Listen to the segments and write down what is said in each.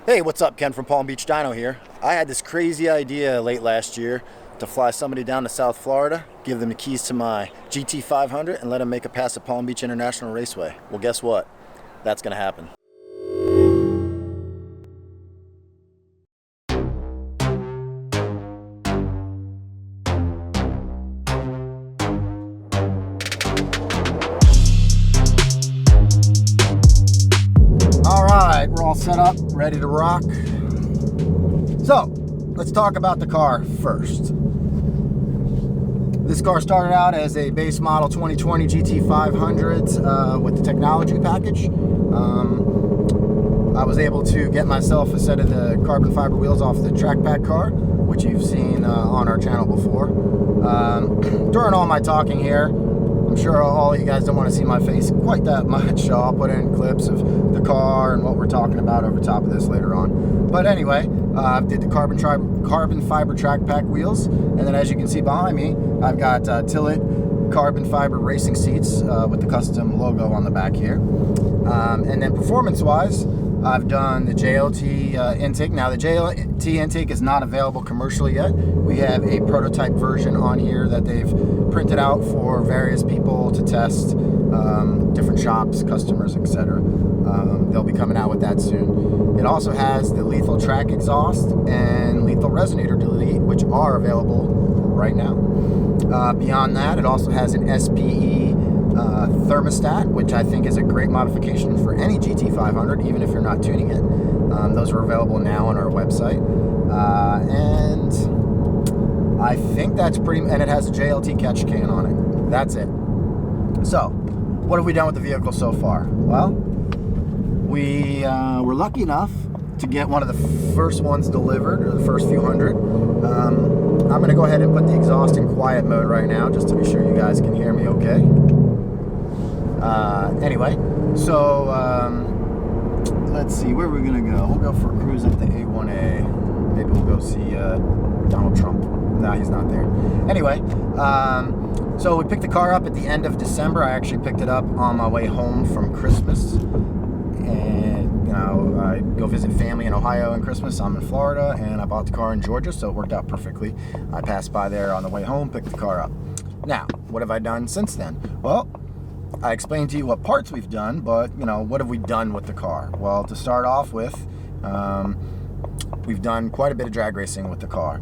Hey, what's up? Ken from Palm Beach Dyno here. I had this crazy idea late last year to fly somebody down to South Florida, give them the keys to my GT500, and let them make a pass at Palm Beach International Raceway. Well, guess what? That's going to happen. Alright, we're all set up, ready to rock. So, let's talk about the car first. This car started out as a base model 2020 GT500 with the technology package. I was able to get myself a set of the carbon fiber wheels off the track pack car, which you've seen on our channel before. During all my talking here, I'm sure all of you guys don't want to see my face quite that much, so I'll put in clips of the car and what we're talking about over top of this later on. But anyway, I did the carbon fiber track pack wheels, and then as you can see behind me, I've got Tillit carbon fiber racing seats with the custom logo on the back here. And then performance-wise, I've done the JLT intake. Now, the JLT intake is not available commercially yet. We have a prototype version on here that they've printed out for various people to test, different shops, customers, etc. They'll be coming out with that soon. It also has the lethal track exhaust and lethal resonator delete, which are available right now. Beyond that, it also has an SPE thermostat, which I think is a great modification for any GT500, even if you're not tuning it. Those are available now on our website. And I think that's and it has a JLT catch can on it. That's it. So, what have we done with the vehicle so far? Well, we were lucky enough to get one of the first ones delivered, or the first few hundred. I'm going to go ahead and put the exhaust in quiet mode right now, just to be sure you guys can hear me okay. Anyway, so let's see, where we're going to go. We'll go for a cruise at the A1A. Maybe we'll go see Donald Trump. No, he's not there. Anyway, so we picked the car up at the end of December. I actually picked it up on my way home from Christmas. And, you know, I go visit family in Ohio on Christmas. I'm in Florida, and I bought the car in Georgia, so it worked out perfectly. I passed by there on the way home, picked the car up. Now, what have I done since then? Well, I explained to you what parts we've done, but, you know, what have we done with the car? Well, to start off with, we've done quite a bit of drag racing with the car.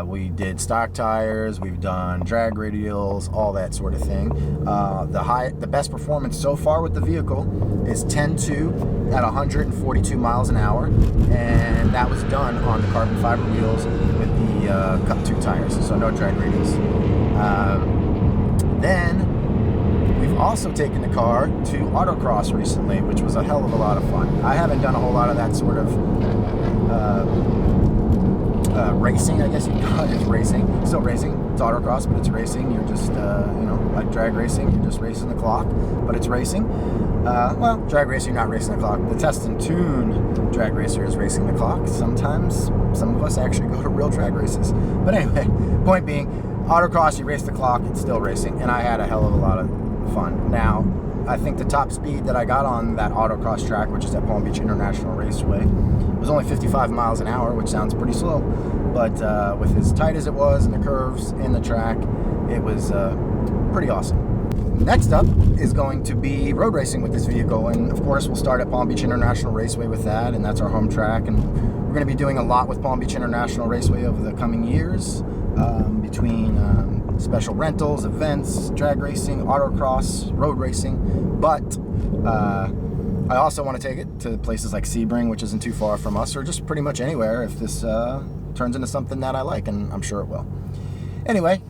We did stock tires, we've done drag radials, all that sort of thing. The best performance so far with the vehicle is 10.2 at 142 miles an hour, and that was done on the carbon fiber wheels with the Cup 2 tires, so no drag radials. Then we've also taken the car to autocross recently, which was a hell of a lot of fun. I haven't done a whole lot of that sort of racing, I guess you call it. It's racing. Still racing. It's autocross, but it's racing. You're just, you know, like drag racing, you're just racing the clock, but it's racing. Well, drag racing, you're not racing the clock. The test and tune drag racer is racing the clock. Sometimes some of us actually go to real drag races. But anyway, point being, autocross, you race the clock, it's still racing, and I had a hell of a lot of fun. Now, I think the top speed that I got on that autocross track, which is at Palm Beach International Raceway, was only 55 miles an hour, which sounds pretty slow, but with as tight as it was and the curves in the track, it was pretty awesome. Next up is going to be road racing with this vehicle, and of course we'll start at Palm Beach International Raceway with that, and that's our home track, and we're going to be doing a lot with Palm Beach International Raceway over the coming years, between special rentals, events, drag racing, autocross, road racing, but I also want to take it to places like Sebring, which isn't too far from us, or just pretty much anywhere if this turns into something that I like, and I'm sure it will. Anyway,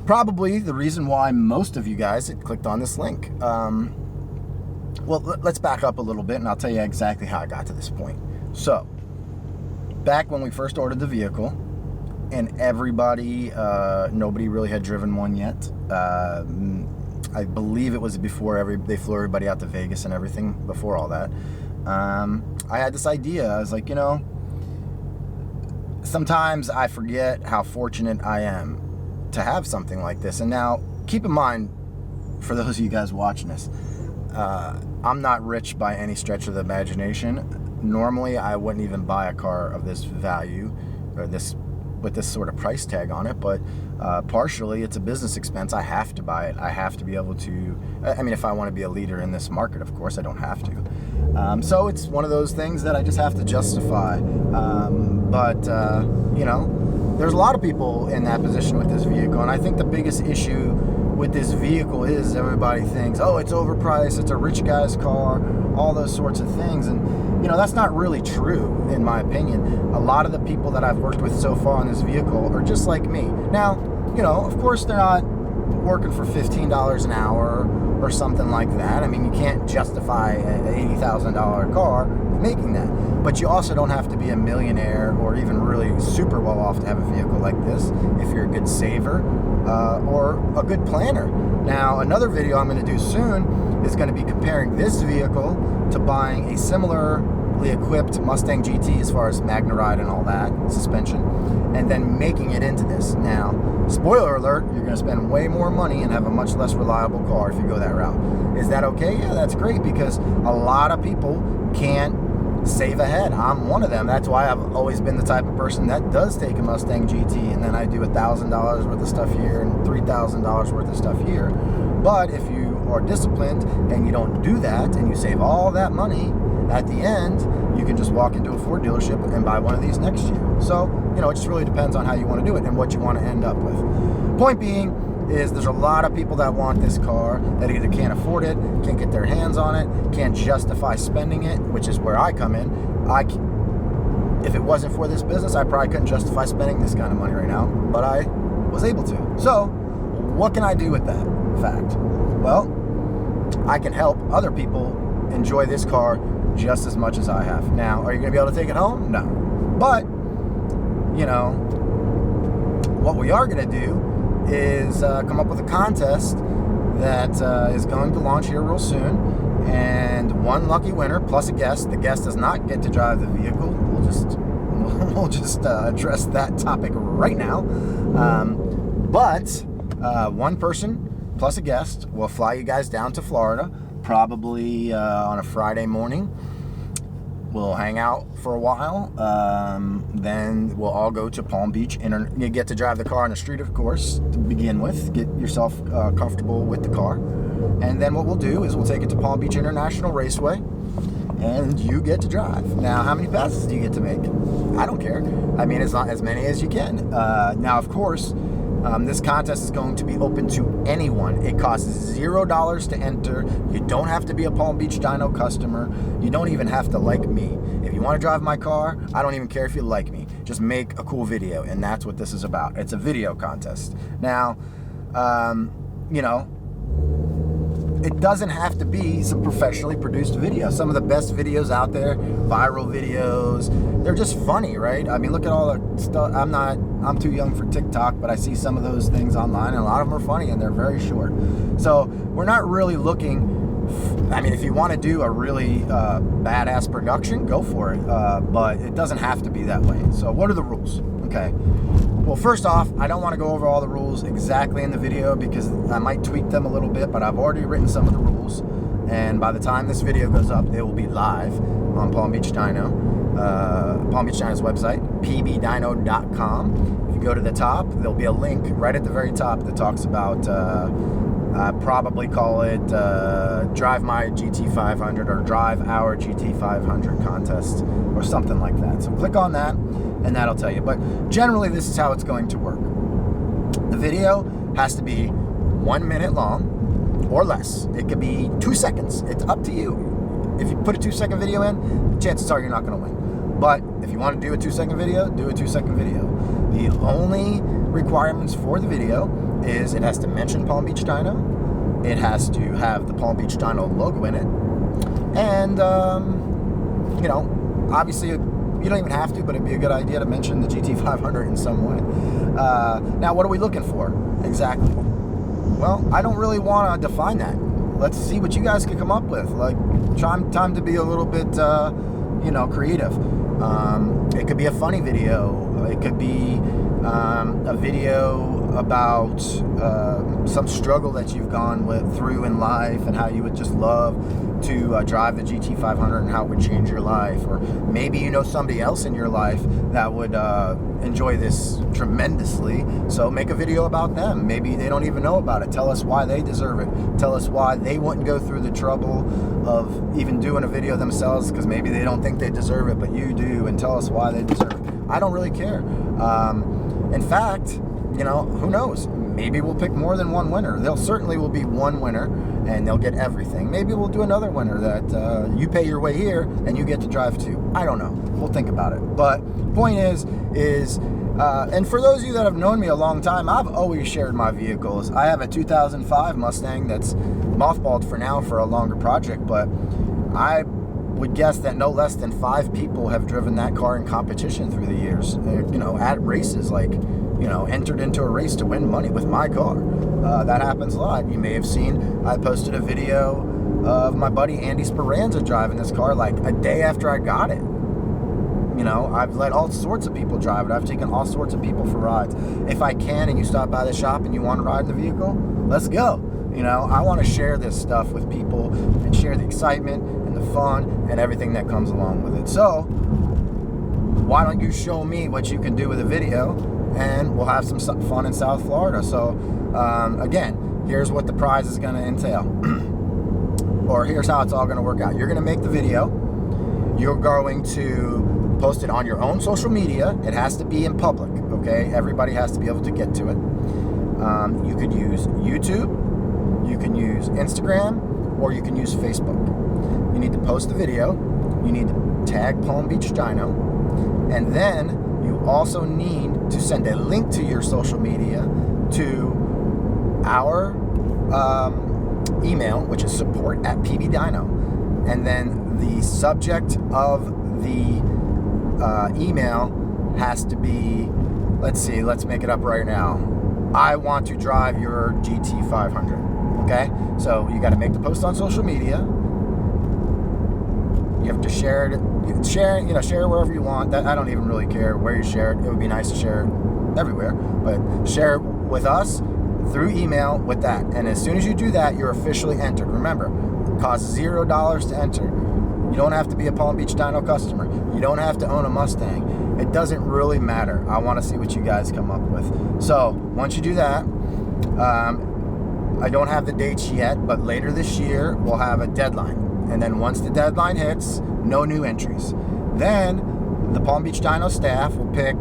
probably the reason why most of you guys had clicked on this link. Well, let's back up a little bit, and I'll tell you exactly how I got to this point. So, back when we first ordered the vehicle, and everybody, nobody really had driven one yet. I believe it was before they flew everybody out to Vegas and everything, before all that. I had this idea. I was like, you know, sometimes I forget how fortunate I am to have something like this. And now, keep in mind, for those of you guys watching this, I'm not rich by any stretch of the imagination. normally I wouldn't even buy a car of this value or with this sort of price tag on it, but partially it's a business expense. I have to buy it. I have to be able to, I mean, if I want to be a leader in this market, of course I don't have to. So it's one of those things that I just have to justify. You know, there's a lot of people in that position with this vehicle, and I think the biggest issue with this vehicle is everybody thinks, oh, it's overpriced, it's a rich guy's car, all those sorts of things. And you know, that's not really true in my opinion. A lot of the people that I've worked with so far on this vehicle are just like me. Now, you know, of course they're not working for $15 an hour or something like that. I mean, you can't justify an $80,000 car making that. But you also don't have to be a millionaire or even really super well off to have a vehicle like this if you're a good saver or a good planner. Now, another video I'm going to do soon is going to be comparing this vehicle to buying a similarly equipped Mustang GT as far as Magna Ride and all that, suspension, and then making it into this. Now, spoiler alert, you're going to spend way more money and have a much less reliable car if you go that route. Is that okay? Yeah, that's great, because a lot of people can't save ahead. I'm one of them. That's why I've always been the type of person that does take a Mustang GT and then I do $1,000 worth of stuff here and $3,000 worth of stuff here. But if you are disciplined and you don't do that and you save all that money, at the end you can just walk into a Ford dealership and buy one of these next year. So, you know, it just really depends on how you want to do it and what you want to end up with. Point being is there's a lot of people that want this car that either can't afford it, can't get their hands on it, can't justify spending it, which is where I come in. If it wasn't for this business, I probably couldn't justify spending this kind of money right now, but I was able to. So what can I do with that fact? Well, I can help other people enjoy this car just as much as I have. Now, are you going to be able to take it home? No. But, you know, what we are going to do is come up with a contest that is going to launch here real soon, and one lucky winner plus a guest. The guest does not get to drive the vehicle. We'll just address that topic right now. But one person plus a guest will fly you guys down to Florida, probably on a Friday morning. We'll hang out for a while. Then we'll all go to Palm Beach. You get to drive the car on the street, of course, to begin with. Get yourself comfortable with the car. And then what we'll do is we'll take it to Palm Beach International Raceway, and you get to drive. Now, how many passes do you get to make? I don't care. I mean, it's not as many as you can. Now, of course, this contest is going to be open to anyone. It costs $0 to enter. You don't have to be a Palm Beach Dyno customer. You don't even have to like me. If you want to drive my car, I don't even care if you like me. Just make a cool video, and that's what this is about. It's a video contest. Now, you know, it doesn't have to be some professionally produced video. Some of the best videos out there, viral videos, they're just funny, right? I mean, look at all the stuff. I'm too young for TikTok, but I see some of those things online, and a lot of them are funny, and they're very short. So we're not really looking, I mean, if you want to do a really badass production, go for it. But it doesn't have to be that way. So what are the rules? Okay. Well, first off, I don't want to go over all the rules exactly in the video because I might tweak them a little bit, but I've already written some of the rules, and by the time this video goes up, it will be live on Palm Beach Dyno, Palm Beach Dyno's website, pbdyno.com. If you go to the top, there'll be a link right at the very top that talks about, probably call it Drive My GT500 or Drive Our GT500 contest or something like that. So click on that, and that'll tell you. But generally, this is how it's going to work. The video has to be 1 minute long or less. It could be 2 seconds. It's up to you. If you put a 2-second video in, chances are you're not going to win. But if you want to do a 2-second video, do a 2-second video. The only requirements for the video is it has to mention Palm Beach Dyno. It has to have the Palm Beach Dyno logo in it. And, you know, obviously, you don't even have to, but it'd be a good idea to mention the GT500 in some way. Now, what are we looking for exactly? Well, I don't really want to define that. Let's see what you guys can come up with. Like, time to be a little bit, you know, creative. It could be a funny video. It could be a video about some struggle that you've gone through in life, and how you would just love to drive the GT500 and how it would change your life. Or maybe you know somebody else in your life that would enjoy this tremendously, so make a video about them. Maybe they don't even know about it. Tell us why they deserve it. Tell us why they wouldn't go through the trouble of even doing a video themselves, because maybe they don't think they deserve it, but you do, and tell us why they deserve it. I don't really care. In fact, you know, who knows? Maybe we'll pick more than one winner. There certainly will be one winner, and they'll get everything. Maybe we'll do another winner that you pay your way here, and you get to drive too. I don't know. We'll think about it. But point is, and for those of you that have known me a long time, I've always shared my vehicles. I have a 2005 Mustang that's mothballed for now for a longer project, but I would guess that no less than 5 people have driven that car in competition through the years. You know, at races, like, you know, entered into a race to win money with my car. That happens a lot. You may have seen, I posted a video of my buddy Andy Speranza driving this car like a day after I got it. You know, I've let all sorts of people drive it. I've taken all sorts of people for rides. If I can, and you stop by the shop and you want to ride in the vehicle, let's go. You know, I want to share this stuff with people and share the excitement and the fun and everything that comes along with it. So why don't you show me what you can do with a video, and we'll have some fun in South Florida. So again, here's what the prize is going to entail. Or here's how it's all going to work out. You're going to make the video. You're going to post it on your own social media. It has to be in public, okay? Everybody has to be able to get to it. You could use YouTube, you can use Instagram, or you can use Facebook. You need to post the video. You need to tag Palm Beach Dyno, and then you also need to send a link to your social media to our email, which is support@pbdyno, and then the subject of the email has to be, let's make it up right now. I want to drive your GT500. Okay, so you got to make the post on social media. You have to share it. Share it wherever you want. That, I don't even really care where you share it. It would be nice to share it everywhere, but share it with us through email with that. And as soon as you do that, you're officially entered. Remember, it costs $0 to enter. You don't have to be a Palm Beach Dyno customer. You don't have to own a Mustang. It doesn't really matter. I want to see what you guys come up with. So once you do that, I don't have the dates yet, but later this year we'll have a deadline. And then once the deadline hits, no new entries. Then the Palm Beach Dyno staff will pick,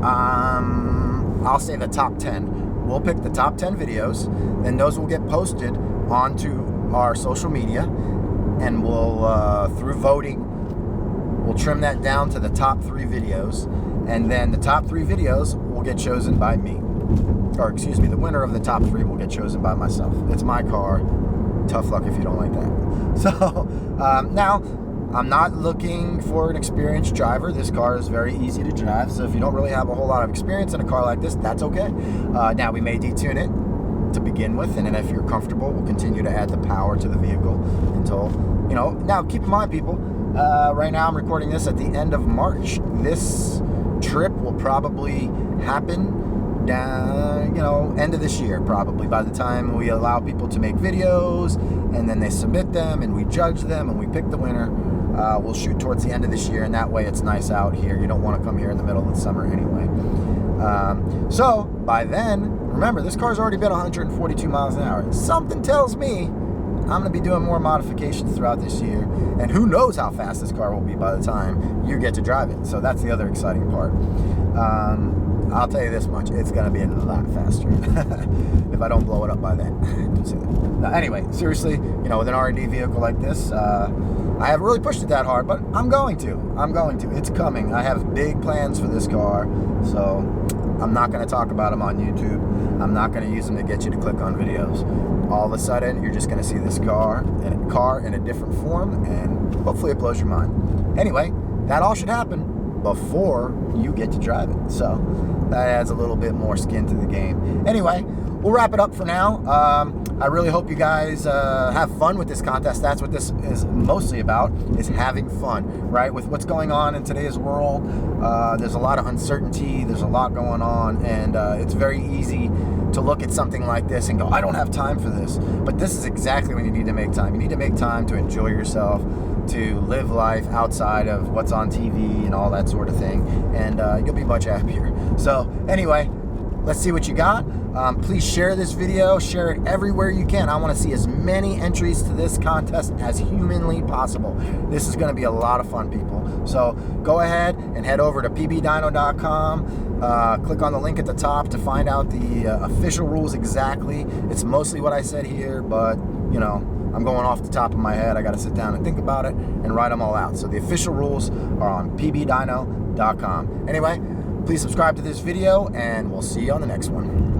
I'll say the top 10. We'll pick the top 10 videos, then those will get posted onto our social media, and we'll, through voting, we'll trim that down to the top 3 videos, and then the top 3 videos will get chosen by me. Or excuse me, the winner of the top 3 will get chosen by myself. It's my car. Tough luck if you don't like that. So now, I'm not looking for an experienced driver. This car is very easy to drive, so if you don't really have a whole lot of experience in a car like this, that's okay. Now, we may detune it to begin with, and then if you're comfortable, we'll continue to add the power to the vehicle until, you know. Now, keep in mind, people, right now I'm recording this at the end of March. This trip will probably happen down, you know, end of this year, probably, by the time we allow people to make videos, and then they submit them, and we judge them, and we pick the winner. We'll shoot towards the end of this year, and that way it's nice out here. You don't want to come here in the middle of the summer anyway. So by then, remember, this car's already been 142 miles an hour. Something tells me I'm going to be doing more modifications throughout this year, and who knows how fast this car will be by the time you get to drive it. So that's the other exciting part. I'll tell you this much, it's going to be a lot faster if I don't blow it up by then. Now, anyway, seriously, you know, with an R&D vehicle like this, I haven't really pushed it that hard, but I'm going to. It's coming. I have big plans for this car, so I'm not going to talk about them on YouTube. I'm not going to use them to get you to click on videos. All of a sudden, you're just going to see this car in a different form, and hopefully it blows your mind. Anyway, that all should happen before you get to drive it. So that adds a little bit more skin to the game. Anyway, we'll wrap it up for now. I really hope you guys have fun with this contest. That's what this is mostly about, is having fun, right? With what's going on in today's world, there's a lot of uncertainty, there's a lot going on, and it's very easy to look at something like this and go, I don't have time for this. But this is exactly when you need to make time. You need to make time to enjoy yourself, to live life outside of what's on TV and all that sort of thing, and you'll be much happier. So anyway, let's see what you got. Please share this video, share it everywhere you can. I want to see as many entries to this contest as humanly possible. This is going to be a lot of fun, people. So go ahead and head over to pbdyno.com. Click on the link at the top to find out the official rules exactly. It's mostly what I said here, but you know, I'm going off the top of my head. I got to sit down and think about it and write them all out. So the official rules are on pbdyno.com. Anyway, please subscribe to this video, and we'll see you on the next one.